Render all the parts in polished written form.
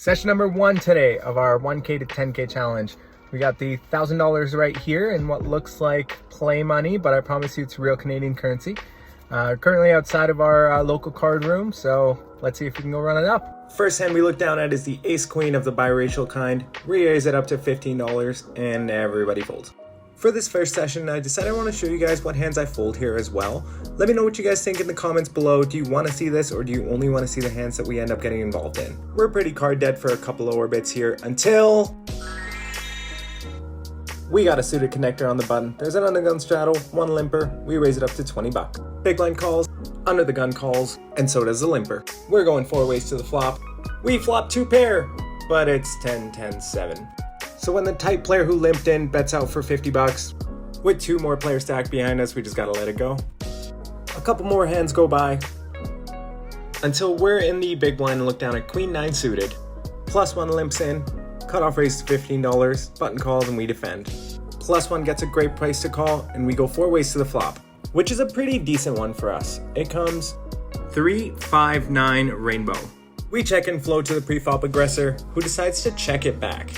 Session number 1 today of our 1K to 10K challenge. We got the $1,000 right here in what looks like play money, but I promise you it's real Canadian currency. Currently outside of our local card room, so let's see if we can go run it up. First hand we look down at is the ace queen of the biracial kind. We raise it up to $15 and everybody folds. For this first session, I decided I want to show you guys what hands I fold here as well. Let me know what you guys think in the comments below. Do you want to see this, or do you only want to see the hands that we end up getting involved in? We're pretty card dead for a couple lower bits here until we got a suited connector on the button. There's an under the gun straddle, one limper. We raise it up to 20 bucks. Big blind calls, under the gun calls, and so does the limper. We're going 4 ways to the flop. We flop 2 pair, but it's 10, 10, 7. So when the tight player who limped in bets out for 50 bucks, with 2 more players stacked behind us, we just gotta let it go. A couple more hands go by until we're in the big blind and look down at queen 9 suited. +1 limps in, cutoff raise to $15, button calls and we defend. +1 gets a great price to call and we go 4 ways to the flop, which is a pretty decent one for us. It comes 3, 5, 9 rainbow. We check and flow to the pre-flop aggressor, who decides to check it back.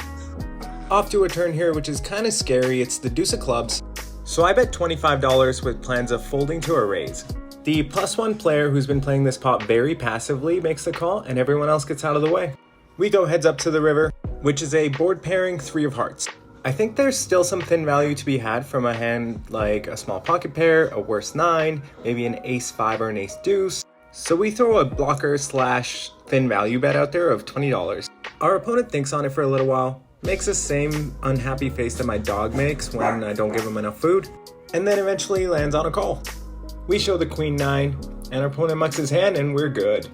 Off to a turn here, which is kind of scary. It's the deuce of clubs. So I bet $25 with plans of folding to a raise. The +1 player who's been playing this pot very passively makes the call and everyone else gets out of the way. We go heads up to the river, which is a board pairing 3 of hearts. I think there's still some thin value to be had from a hand like a small pocket pair, a worse 9, maybe an ace 5 or an ace deuce. So we throw a blocker / thin value bet out there of $20. Our opponent thinks on it for a little while, makes the same unhappy face that my dog makes when I don't give him enough food, and then eventually lands on a call. We show the queen 9, and our opponent mucks his hand and we're good.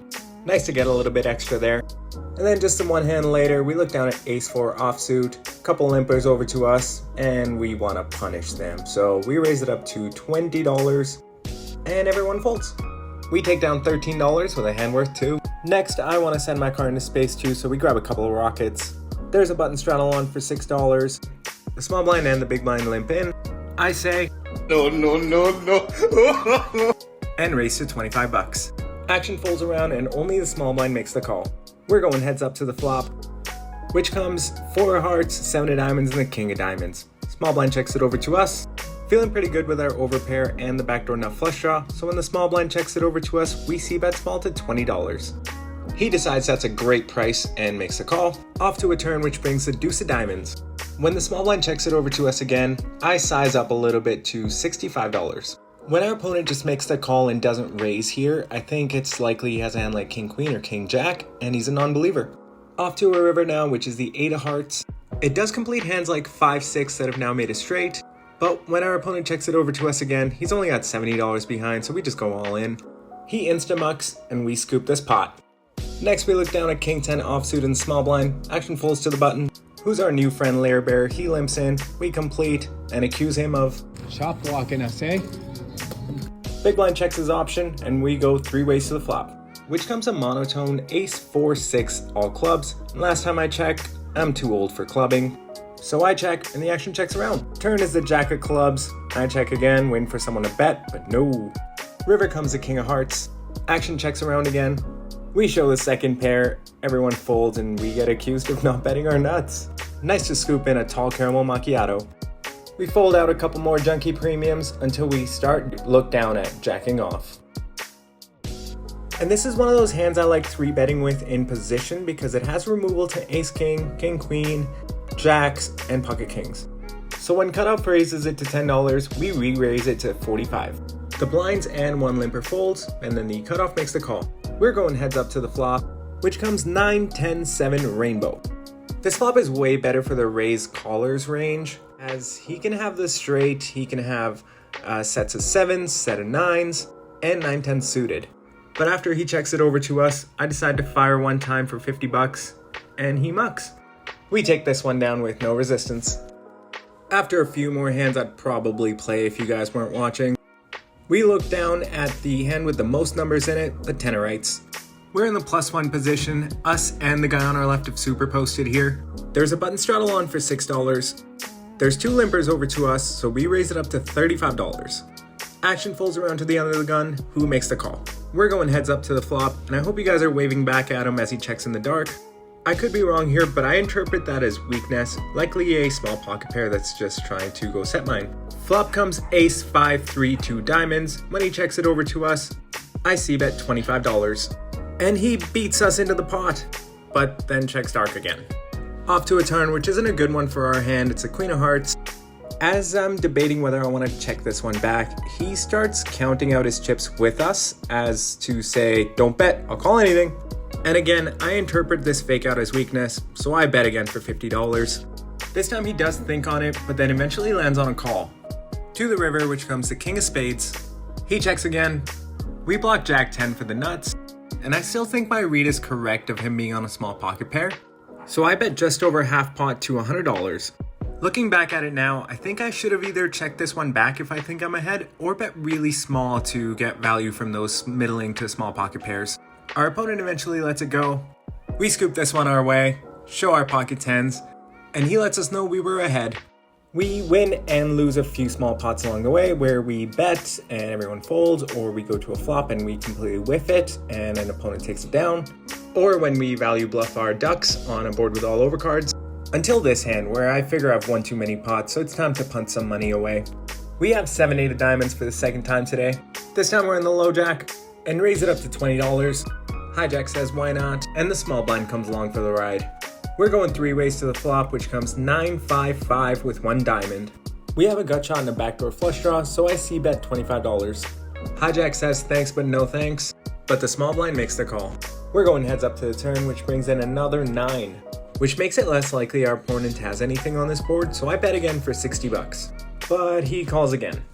Nice to get a little bit extra there. And then just in one hand later, we look down at ace 4 offsuit, couple limpers over to us, and we want to punish them. So we raise it up to $20, and everyone folds. We take down $13 with a hand worth 2. Next, I want to send my card into space too, so we grab a couple of rockets. There's a button straddle on for $6. The small blind and the big blind limp in. I say, no, no, no, no. And raise to 25 bucks. Action folds around and only the small blind makes the call. We're going heads up to the flop, which comes 4 of hearts, 7 of diamonds, and the king of diamonds. Small blind checks it over to us. Feeling pretty good with our overpair and the backdoor nut flush draw, so when the small blind checks it over to us, we see bet small to $20. He decides that's a great price and makes the call. Off to a turn, which brings the deuce of diamonds. When the small blind checks it over to us again, I size up a little bit to $65. When our opponent just makes the call and doesn't raise here, I think it's likely he has a hand like king queen or king jack, and he's a non-believer. Off to a river now, which is the 8 of hearts. It does complete hands like 5, 6 that have now made a straight, but when our opponent checks it over to us again, he's only got $70 behind, so we just go all in. He insta-mucks, and we scoop this pot. Next we look down at king 10 offsuit and small blind. Action folds to the button. Who's our new friend Lair Bear? He limps in. We complete and accuse him of shop walking us, eh? Big blind checks his option and we go 3 ways to the flop, which comes a monotone ace 4 6 all clubs. And last time I checked, I'm too old for clubbing, so I check and the action checks around. Turn is the jack of clubs. I check again, waiting for someone to bet, but no. River comes the king of hearts. Action checks around again. We show the second pair, everyone folds, and we get accused of not betting our nuts. Nice to scoop in a tall caramel macchiato. We fold out a couple more junkie premiums until we start look down at jacking off. And this is one of those hands I like 3-betting with in position because it has removal to ace king, king queen, jacks, and pocket kings. So when cutoff raises it to $10, we re-raise it to $45. The blinds and 1 limper folds, and then the cutoff makes the call. We're going heads up to the flop, which comes 9, 10, 7 rainbow. This flop is way better for the raise callers range, as he can have the straight, he can have sets of 7s, set of 9s, and 9, 10 suited. But after he checks it over to us, I decide to fire one time for 50 bucks, and he mucks. We take this one down with no resistance. After a few more hands I'd probably play if you guys weren't watching, we look down at the hand with the most numbers in it, the Tennerites. We're in the +1 position, us and the guy on our left have superposted here. There's a button straddle on for $6. There's 2 limpers over to us, so we raise it up to $35. Action folds around to the under the gun, who makes the call. We're going heads up to the flop, and I hope you guys are waving back at him as he checks in the dark. I could be wrong here, but I interpret that as weakness, likely a small pocket pair that's just trying to go set mine. Flop comes ace 5 3 2 diamonds. When he checks it over to us, I c-bet $25. And he beats us into the pot, but then checks dark again. Off to a turn, which isn't a good one for our hand. It's a queen of hearts. As I'm debating whether I want to check this one back, he starts counting out his chips with us as to say, don't bet, I'll call anything. And again, I interpret this fake out as weakness, so I bet again for $50. This time he does think on it, but then eventually lands on a call. To the river, which comes the king of spades. He checks again. We block jack 10 for the nuts, and I still think my read is correct of him being on a small pocket pair. So I bet just over half pot to $100. Looking back at it now, I think I should have either checked this one back if I think I'm ahead, or bet really small to get value from those middling to small pocket pairs. Our opponent eventually lets it go. We scoop this one our way, show our pocket tens, and he lets us know we were ahead. We win and lose a few small pots along the way where we bet and everyone folds, or we go to a flop and we completely whiff it and an opponent takes it down, or when we value bluff our ducks on a board with all over cards. Until this hand where I figure I've won too many pots, so it's time to punt some money away. We have 7-8 of diamonds for the second time today. This time we're in the low jack and raise it up to $20. Hijack says why not, and the small blind comes along for the ride. We're going 3 ways to the flop, which comes 9-5-5 with 1 diamond. We have a gut shot and a backdoor flush draw, so I c-bet $25. Hijack says thanks but no thanks, but the small blind makes the call. We're going heads up to the turn, which brings in another 9, which makes it less likely our opponent has anything on this board, so I bet again for $60. But he calls again.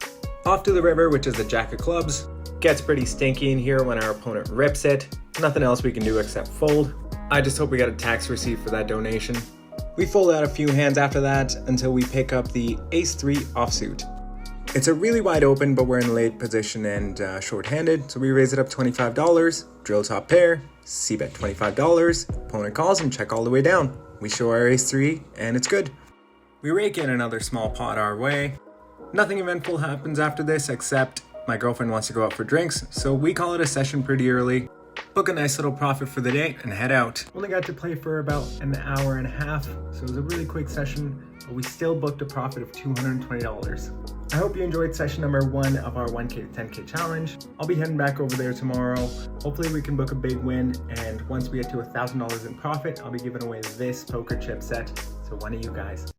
Off to the river, which is the jack of clubs. Gets pretty stinky in here when our opponent rips it. Nothing else we can do except fold. I just hope we got a tax receipt for that donation. We fold out a few hands after that until we pick up the ace-3 offsuit. It's a really wide open, but we're in late position and short-handed, so we raise it up $25, drill top pair, c-bet $25, opponent calls and check all the way down. We show our ace-3 and it's good. We rake in another small pot our way. Nothing eventful happens after this except my girlfriend wants to go out for drinks, so we call it a session pretty early. Book a nice little profit for the day and head out. Only got to play for about an hour and a half, so it was a really quick session, but we still booked a profit of $220. I hope you enjoyed session number 1 of our 1K to 10K challenge. I'll be heading back over there tomorrow. Hopefully we can book a big win, and once we get to $1,000 in profit, I'll be giving away this poker chip set to one of you guys.